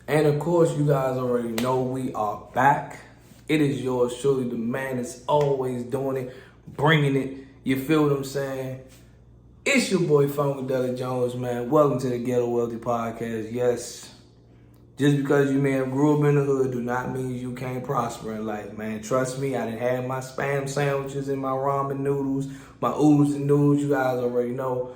And of course, you guys already know we are back. It is yours truly, the man that's always doing it, bringing it. You feel what I'm saying? It's your boy Funkadelic Jones, man. Welcome to the Ghetto Wealthy Podcast. Yes, just because you may have grew up in the hood do not mean you can't prosper in life, man. Trust me, I done had my spam sandwiches and my ramen noodles, my oodles and noodles. You guys already know.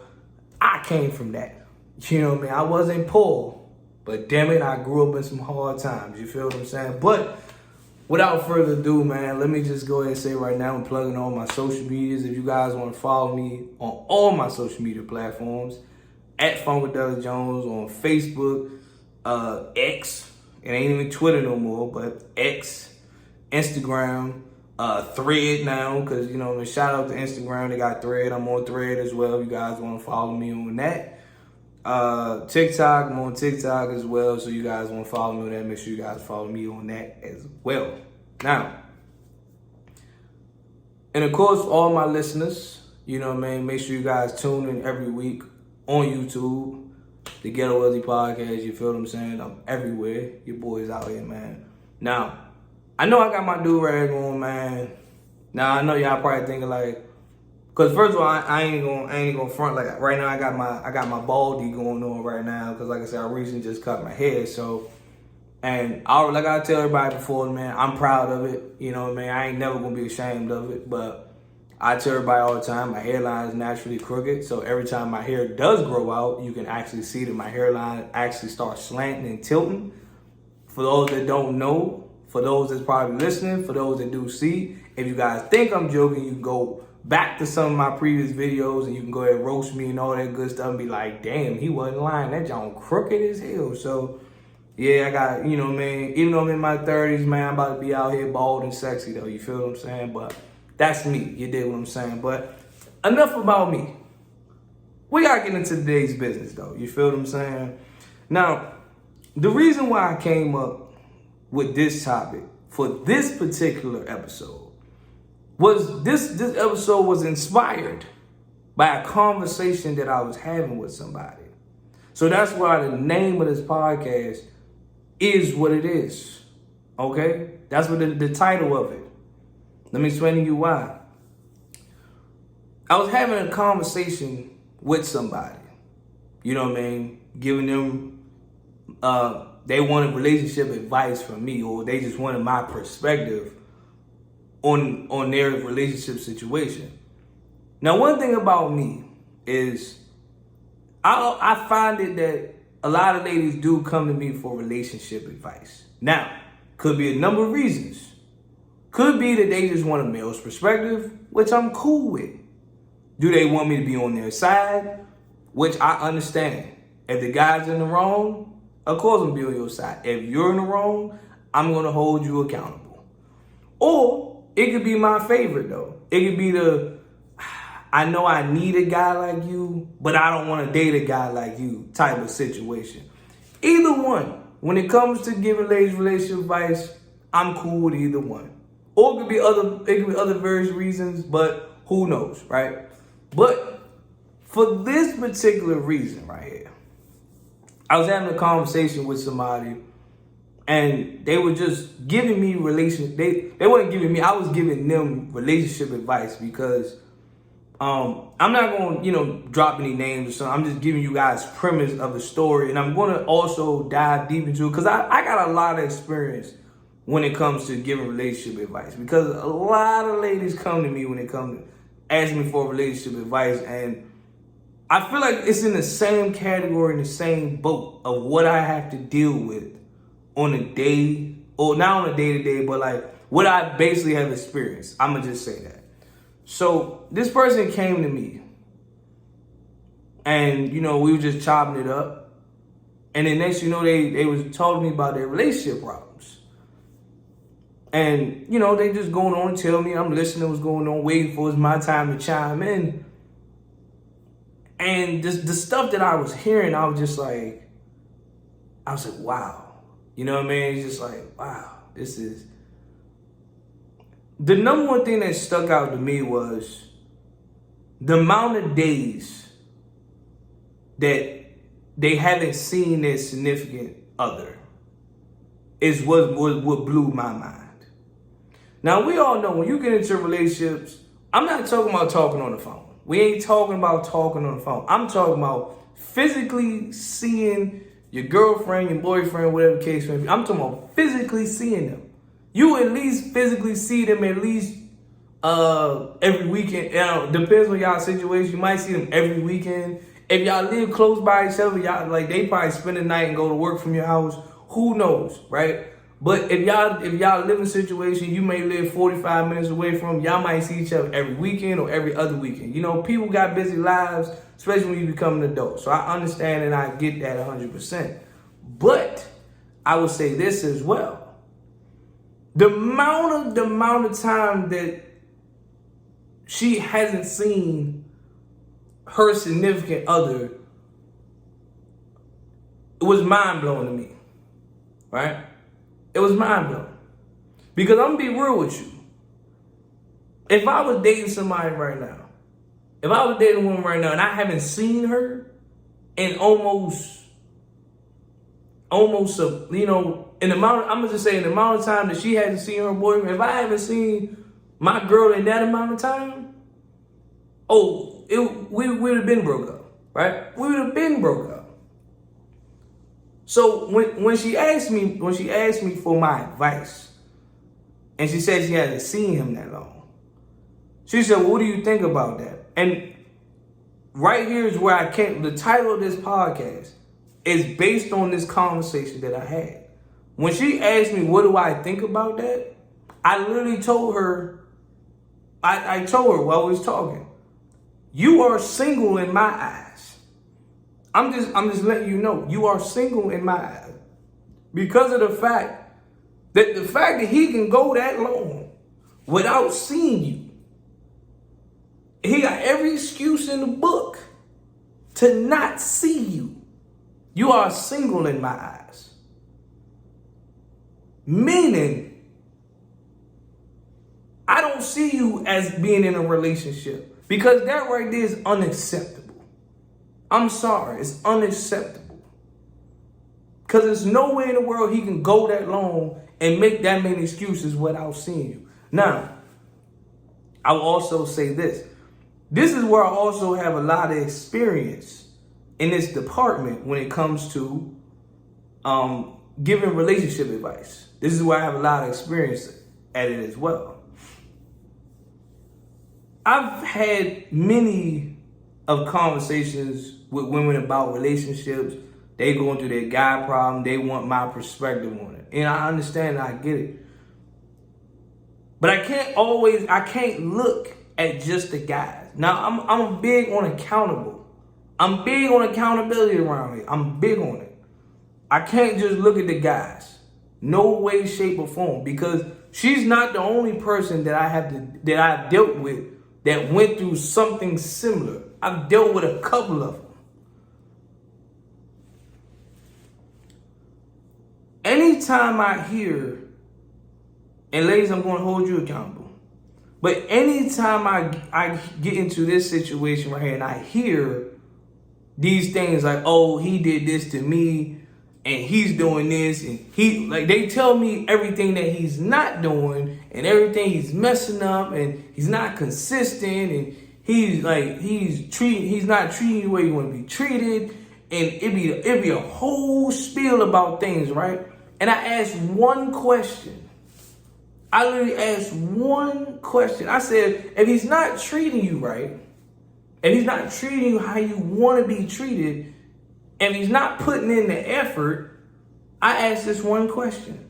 I came from that. You know what I mean? I wasn't poor. But damn it, I grew up in some hard times. You feel what I'm saying? But without further ado, man, let me just go ahead and say right now, I'm plugging all my social medias. If you guys want to follow me on all my social media platforms, at Funkadelic Jones on Facebook, X, it ain't even Twitter no more, but X, Instagram, Thread now, because, you know, shout out to Instagram, they got Thread. I'm on Thread as well. If you guys want to follow me on that. TikTok, I'm on TikTok as well, so you guys want to follow me on that, make sure you guys follow me on that as well. Now, and of course, all my listeners, you know what I mean, make sure you guys tune in every week on YouTube, the Ghetto Wealthy Podcast, you feel what I'm saying? I'm everywhere. Your boy's out here, man. Now, I know I got my do-rag on, man. Now, I know y'all probably thinking like, cause first of all, I ain't gonna front, like right now I got my baldy going on right now, cause like I said, I recently just cut my hair. So, and like I tell everybody before, man, I'm proud of it. You know what I mean? I ain't never gonna be ashamed of it. But I tell everybody all the time, my hairline is naturally crooked. So every time my hair does grow out, you can actually see that my hairline actually starts slanting and tilting. For those that don't know, for those that's probably listening, for those that do see, if you guys think I'm joking, you can go back to some of my previous videos and you can go ahead and roast me and all that good stuff and be like, damn, he wasn't lying. That John crooked as hell. So, yeah, I got, you know what I mean? Even though I'm in my 30s, man, I'm about to be out here bald and sexy, though. You feel what I'm saying? But that's me. You dig what I'm saying? But enough about me. We got to get into today's business, though. You feel what I'm saying? Now, the reason why I came up with this topic for this particular episode was this episode was inspired by a conversation that I was having with somebody. So that's why the name of this podcast is what it is. Okay? That's what the title of it. Let me explain to you why. I was having a conversation with somebody. You know what I mean? Giving them they wanted relationship advice from me, or they just wanted my perspective on their relationship situation. Now, one thing about me is I find it that a lot of ladies do come to me for relationship advice. Now, could be a number of reasons. Could be that they just want a male's perspective, which I'm cool with. Do they want me to be on their side? Which I understand. If the guy's in the wrong, of course I'm gonna be on your side. If you're in the wrong, I'm gonna hold you accountable. Or it could be my favorite, though. It could be I know I need a guy like you, but I don't want to date a guy like you type of situation. Either one. When it comes to giving ladies relationship advice, I'm cool with either one. Or it could be other various reasons, but who knows, right? But for this particular reason right here, I was having a conversation with somebody, and they were just giving me they weren't giving me, I was giving them relationship advice because I'm not going to, drop any names or something. I'm just giving you guys premise of the story, and I'm going to also dive deep into it because I got a lot of experience when it comes to giving relationship advice, because a lot of ladies come to me when they come to ask me for relationship advice, and I feel like it's in the same category, in the same boat of what I have to deal with on a day, or not on a day-to-day, but like what I basically have experienced. I'm going to just say that. So this person came to me and, we were just chopping it up. And then next, they was telling me about their relationship problems. And, they just going on and telling me, I'm listening to what's going on, waiting for it's my time to chime in. And the stuff that I was hearing, I was like, wow. You know what I mean? It's just like, wow, this is... The number one thing that stuck out to me was the amount of days that they haven't seen their significant other. is what blew my mind. Now, we all know when you get into relationships, I'm not talking about talking on the phone. We ain't talking about talking on the phone. I'm talking about physically seeing your girlfriend, your boyfriend, whatever the case may be. I'm talking about physically seeing them. You at least physically see them at least every weekend. Depends on y'all situation. You might see them every weekend. If y'all live close by each other, y'all like they probably spend the night and go to work from your house. Who knows, right? But if y'all live in a situation, you may live 45 minutes away from, y'all might see each other every weekend or every other weekend. You know, people got busy lives, especially when you become an adult. So I understand and I get that 100%. But I would say this as well. The amount of time that she hasn't seen her significant other, it was mind-blowing to me, right? It was mind-blowing. Because I'm going to be real with you. If I was dating somebody right now, if I was dating a woman right now and I haven't seen her in almost in the amount, I'm going to just say in the amount of time that she hasn't seen her boyfriend, if I haven't seen my girl in that amount of time, we would have been broke up, right? We would have been broke up. So when she asked me for my advice, and she said she hadn't seen him that long, she said, well, what do you think about that? And right here is where the title of this podcast is based on this conversation that I had. When she asked me, what do I think about that? I literally told her, I told her while we was talking, you are single in my eyes. I'm just letting you know, you are single in my eyes. Because of the fact that he can go that long without seeing you. He got every excuse in the book to not see you. You are single in my eyes. Meaning, I don't see you as being in a relationship. Because that right there is unacceptable. I'm sorry, it's unacceptable. Because there's no way in the world he can go that long and make that many excuses without seeing you. Now, I will also say this. This is where I also have a lot of experience in this department when it comes to giving relationship advice. This is where I have a lot of experience at it as well. I've had many of conversations with women about relationships. They going through their guy problem. They want my perspective on it. And I understand and I get it. But I can't look at just the guys. Now, I'm big on accountable. I'm big on accountability around here. I'm big on it. I can't just look at the guys. No way, shape, or form. Because she's not the only person that I've dealt with that went through something similar. I've dealt with a couple of them. Anytime I hear, and ladies, I'm going to hold you accountable, but anytime I get into this situation right here and I hear these things like, oh, he did this to me and he's doing this and they tell me everything that he's not doing and everything he's messing up and he's not consistent and he's not treating you the way you want to be treated, and it'd be a whole spiel about things, right? And I asked one question. I literally asked one question. I said, if he's not treating you right, if he's not treating you how you want to be treated, and he's not putting in the effort, I asked this one question.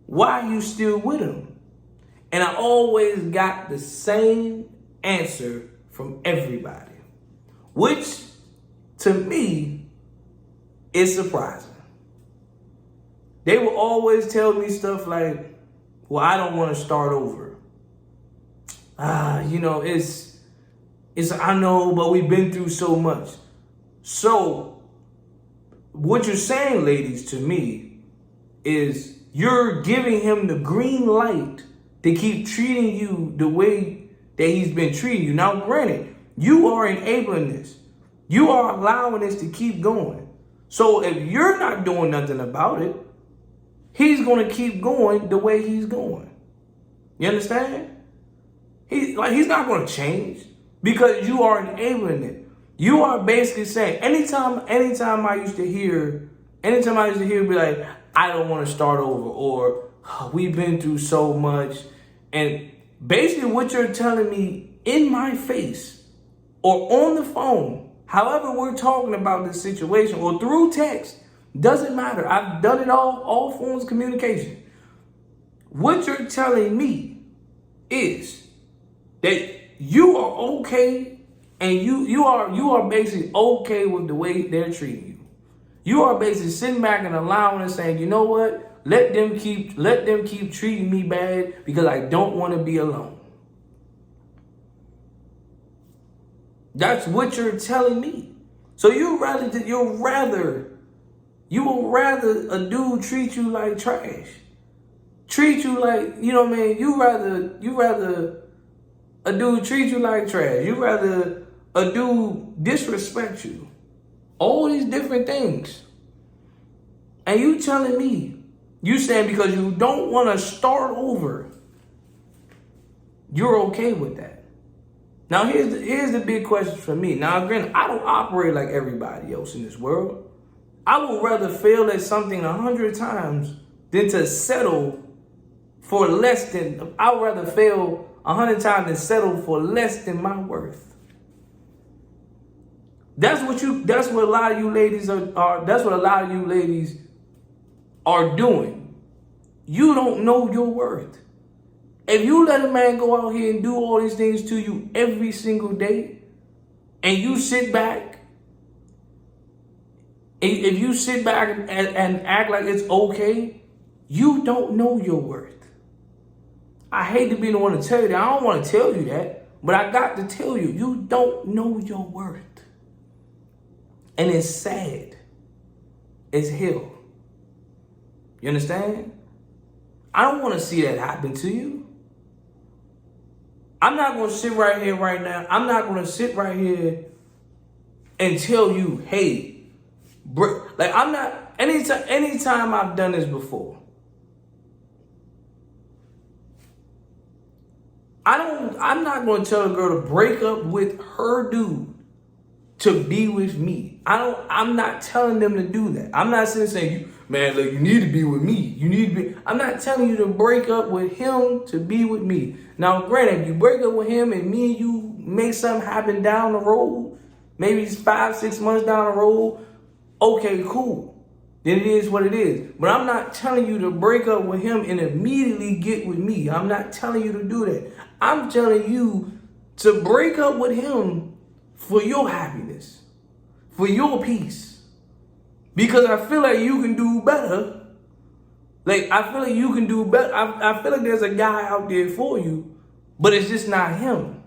Why are you still with him? And I always got the same answer from everybody, which to me is surprising. They will always tell me stuff like, well, I don't want to start over. It's I know, but we've been through so much. So what you're saying, ladies, to me is you're giving him the green light to keep treating you the way that he's been treating you. Now, granted, you are enabling this. You are allowing this to keep going. So if you're not doing nothing about it, he's going to keep going the way he's going. You understand? He's not going to change because you are enabling it. You are basically saying, anytime I used to hear be like, I don't want to start over, or we've been through so much. And basically what you're telling me in my face or on the phone, however we're talking about this situation, or through text, doesn't matter. I've done it all forms of communication. What you're telling me is that you are okay, and you are basically okay with the way they're treating you. You are basically sitting back and allowing and saying, you know what? Let them keep treating me bad because I don't want to be alone. That's what you're telling me. So you will rather a dude treat you like trash. Treat you like, you know what I mean? You rather a dude treat you like trash. You rather a dude disrespect you. All these different things. And you telling me, you saying because you don't want to start over, you're okay with that. Now here's the big question for me. Now granted, I don't operate like everybody else in this world. I would rather fail at something 100 times than to settle for less than, I would rather fail 100 times than settle for less than my worth. That's what a lot of you ladies are doing. You don't know your worth. If you let a man go out here and do all these things to you every single day, and you sit back, if you sit back and act like it's okay, you don't know your worth. I hate to be the one to tell you that. I don't want to tell you that, but I got to tell you, you don't know your worth. And it's sad. It's hell. You understand? I don't want to see that happen to you. I'm not going to sit right here right now. I'm not going to sit right here and tell you, hey, like I'm not, anytime I've done this before, I'm not going to tell a girl to break up with her dude to be with me. I'm not telling them to do that. I'm not saying, man, look, you need to be with me. I'm not telling you to break up with him to be with me. Now, granted, if you break up with him and me and you make something happen down the road, maybe it's 5-6 months down the road, okay, cool. Then it is what it is. But I'm not telling you to break up with him and immediately get with me. I'm not telling you to do that. I'm telling you to break up with him for your happiness, for your peace. Because I feel like you can do better. I feel like you can do better. I feel like there's a guy out there for you, but it's just not him.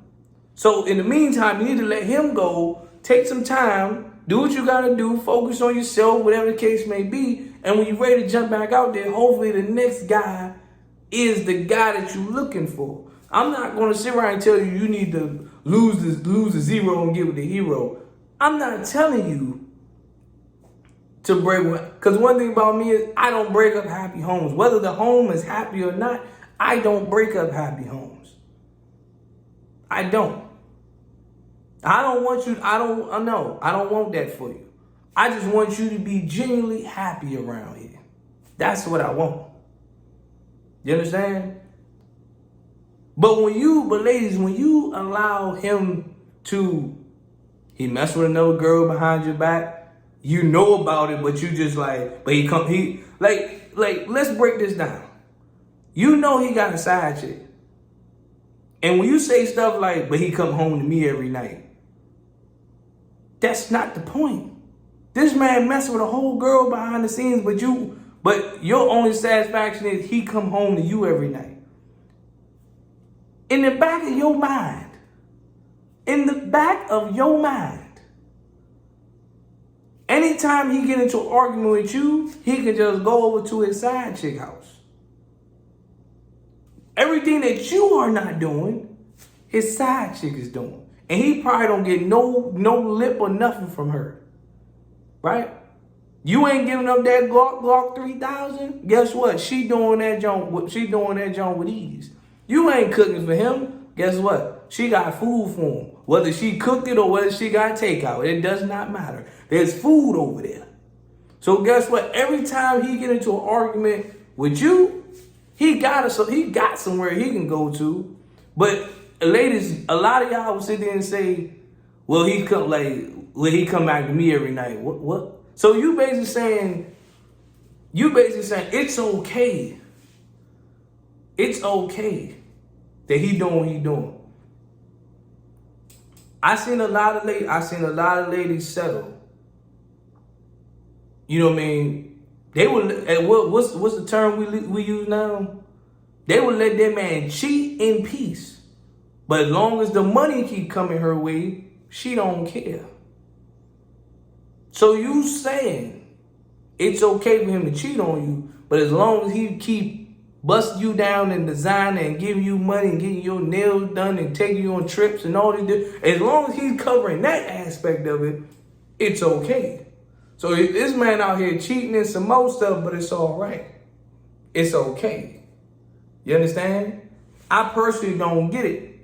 So in the meantime, you need to let him go, take some time, do what you gotta do, focus on yourself, whatever the case may be. And when you're ready to jump back out there, hopefully the next guy is the guy that you're looking for. I'm not gonna sit around and tell you you need to lose the zero and get with the hero. I'm not telling you to break up, because one thing about me is I don't break up happy homes. Whether the home is happy or not, I don't break up happy homes. I don't. I don't want that for you. I just want you to be genuinely happy around here. That's what I want. You understand? But ladies, when you allow him he messed with another girl behind your back, you know about it, but you just let's break this down. You know he got a side chick. And when you say stuff like, but he come home to me every night, that's not the point. This man messing with a whole girl behind the scenes, but your only satisfaction is he come home to you every night. In the back of your mind, anytime he get into an argument with you, he can just go over to his side chick house. Everything that you are not doing, his side chick is doing. And he probably don't get no lip or nothing from her. Right? You ain't giving up that Glock 3000. Guess what? She doing that joint with ease. You ain't cooking for him. Guess what? She got food for him. Whether she cooked it or whether she got takeout, it does not matter. There's food over there. So guess what? Every time he get into an argument with you, he got somewhere he can go to. But ladies, a lot of y'all will sit there and say, "Well, will he come back to me every night?" What? So you basically saying it's okay. It's okay that he doing what he doing. I seen a lot of ladies settle. You know what I mean? They would. What's the term we use now? They would let their man cheat in peace, but as long as the money keep coming her way, she don't care. So you saying it's okay for him to cheat on you, but as long as he keep busting you down and designing and giving you money and getting your nails done and taking you on trips and all this, as long as he's covering that aspect of it, it's okay. So this man out here cheating and some more stuff, but it's all right. It's okay. You understand? I personally don't get it.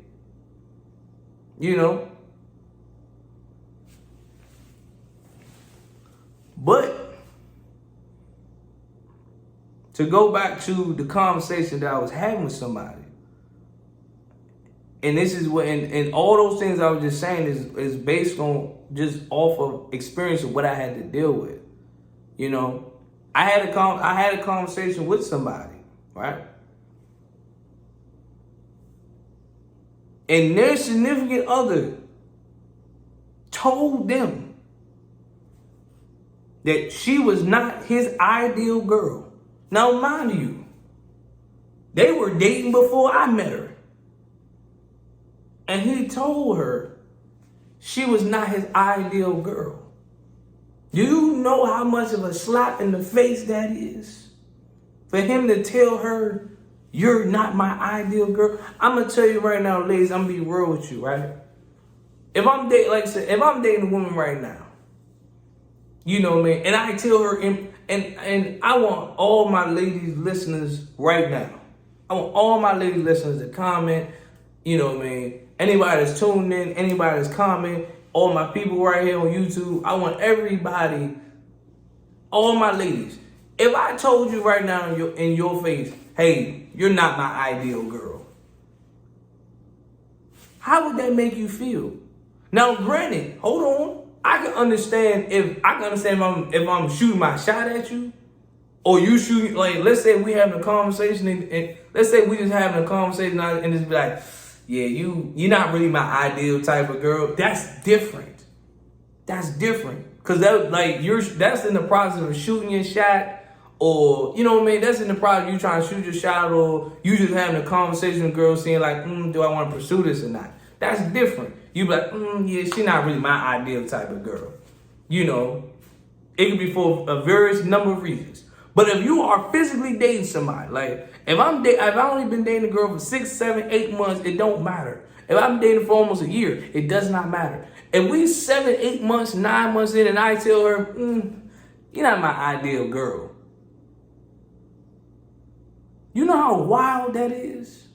You know? But to go back to the conversation that I was having with somebody, and this is what, and all those things I was just saying is based on just off of experience of what I had to deal with. You know, I had a conversation with somebody, right? And their significant other told them that she was not his ideal girl. Now, mind you, they were dating before I met her. And he told her she was not his ideal girl. Do you know how much of a slap in the face that is? For him to tell her, you're not my ideal girl. I'm going to tell you right now, ladies, I'm going to be real with you, right? If I'm dating a woman right now, you know what I mean? And I tell her, and I want all my ladies listeners right now. I want all my ladies listeners to comment, you know what I mean? Anybody that's tuned in, anybody that's commenting, all my people right here on YouTube, I want everybody, all my ladies. If I told you right now in your face, hey, you're not my ideal girl, how would that make you feel? Now, granted, hold on. I can understand if I'm shooting my shot at you, or you shoot, like, let's say we having a conversation and let's say we just having a conversation and just be like, yeah, you're not really my ideal type of girl. That's different. That's different. Cause that's in the process of shooting your shot, or you know what I mean? That's in the process of you trying to shoot your shot, or you just having a conversation with girls saying like, do I want to pursue this or not? That's different. You be like, yeah, she's not really my ideal type of girl. You know, it could be for a various number of reasons. But if you are physically dating somebody, like if I've only been dating a girl for 6, 7, 8 months, it don't matter. If I'm dating for almost a year, it does not matter. If we 7, 8 months, 9 months in, and I tell her, you're not my ideal girl. You know how wild that is?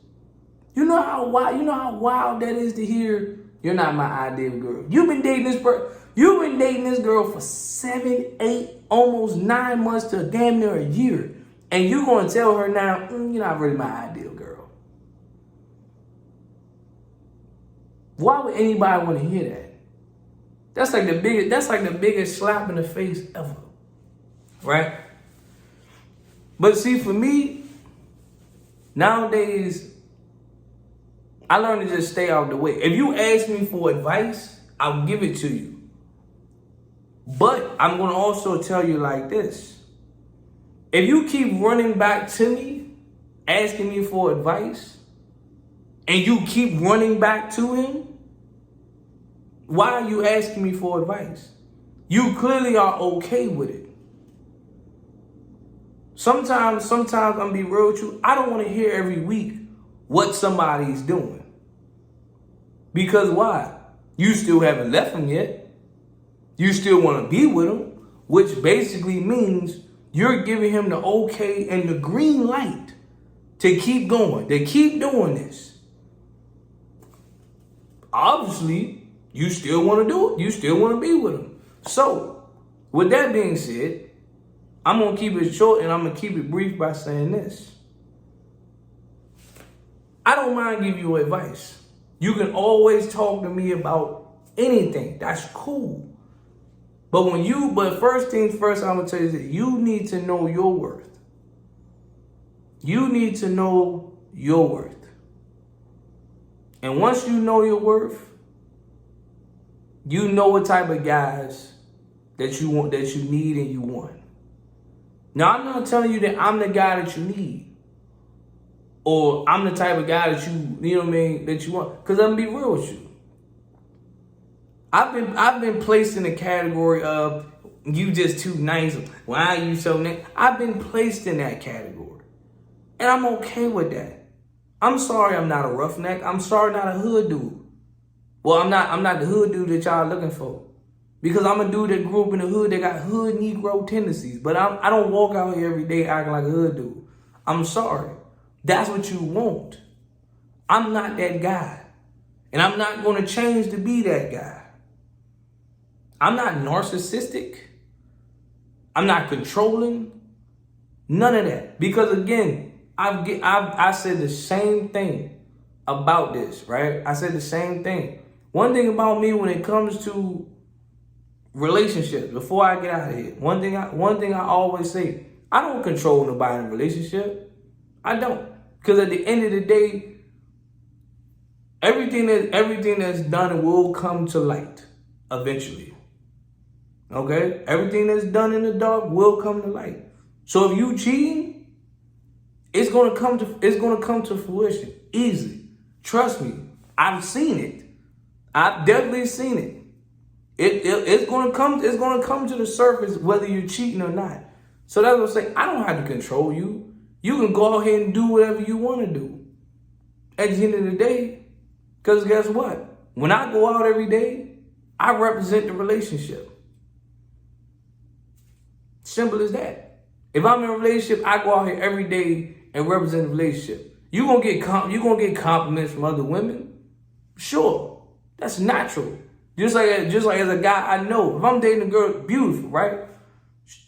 You know how wild that is to hear, you're not my ideal girl. You've been dating this girl for 7, 8, almost 9 months to damn near a year. And you're going to tell her now, you're not really my ideal girl. Why would anybody want to hear that? That's like the biggest slap in the face ever. Right? But see, for me, nowadays, I learned to just stay out of the way. If you ask me for advice, I'll give it to you. But I'm going to also tell you like this. If you keep running back to me, asking me for advice, and you keep running back to him, why are you asking me for advice? You clearly are okay with it. Sometimes I'm going to be real with you. I don't want to hear every week what somebody's doing. Because why? You still haven't left him yet. You still want to be with him. which basically means you're giving him the okay and the green light to keep going, to keep doing this. Obviously, you still want to do it. You still want to be with him. So, with that being said, I'm going to keep it short and I'm going to keep it brief by saying this. I don't mind giving you advice. You can always talk to me about anything. That's cool. But first things first, I'm going to tell you that you need to know your worth. You need to know your worth. And once you know your worth, you know what type of guys that you want, that you need and you want. Now, I'm not telling you that I'm the guy that you need. Or I'm the type of guy that you know what I mean, that you want. Because I'm going to be real with you. I've been placed in the category of you just too nice. Why are you so nice? I've been placed in that category. And I'm okay with that. I'm sorry I'm not a roughneck. I'm sorry I'm not a hood dude. Well, I'm not the hood dude that y'all looking for. Because I'm a dude that grew up in the hood that got hood Negro tendencies. But I don't walk out here every day acting like a hood dude. I'm sorry. That's what you want. I'm not that guy. And I'm not going to change to be that guy. I'm not narcissistic. I'm not controlling. None of that. Because again, I said the same thing about this, right? I said the same thing. One thing about me when it comes to relationships, before I get out of here, one thing I always say, I don't control nobody in a relationship. I don't. Because at the end of the day, everything that's done will come to light eventually. Okay? Everything that's done in the dark will come to light. So if you cheating, it's gonna come to fruition easily. Trust me, I've seen it. I've definitely seen it. It's gonna come to the surface whether you're cheating or not. So that's what I'm saying. I don't have to control you. You can go ahead and do whatever you want to do. At the end of the day, because guess what? When I go out every day, I represent the relationship. Simple as that. If I'm in a relationship, I go out here every day and represent the relationship. You gonna get compliments from other women? Sure, that's natural. Just like as a guy I know, if I'm dating a girl, beautiful, right?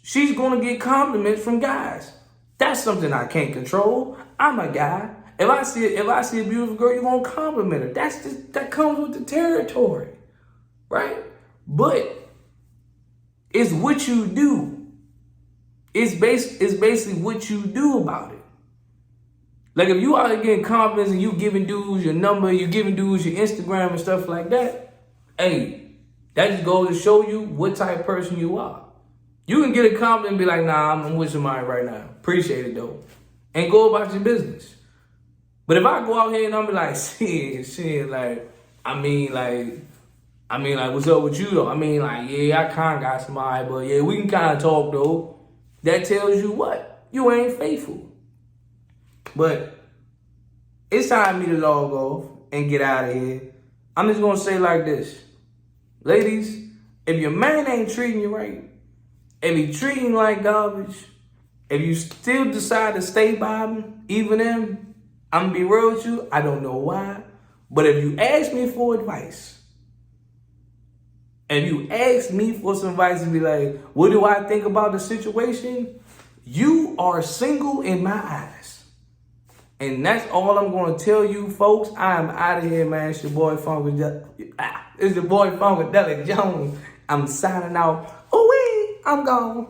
She's gonna get compliments from guys. That's something I can't control. I'm a guy. If I see a beautiful girl, you're gonna compliment her. That comes with the territory, right? But it's what you do. It's basically what you do about it. Like if you out there getting compliments and you giving dudes your number, you giving dudes your Instagram and stuff like that, hey, that just goes to show you what type of person you are. You can get a compliment and be like, nah, I'm with somebody right now. Appreciate it though. And go about your business. But if I go out here and I'm like, shit, like, I mean, what's up with you though? I mean, like, yeah, I kind of got somebody, but yeah, we can kind of talk though. That tells you what? You ain't faithful. But it's time for me to log off and get out of here. I'm just going to say like this. Ladies, if your man ain't treating you right, if he treating you like garbage, if you still decide to stay by him, even him, I'm going to be real with you. I don't know why. But if you ask me for advice, if you ask me for some advice and be like, what do I think about the situation? You are single in my eyes. And that's all I'm going to tell you, folks. I am out of here, man. It's your boy Funkadelic Jones. I'm signing out. Oh, wait, I'm gone.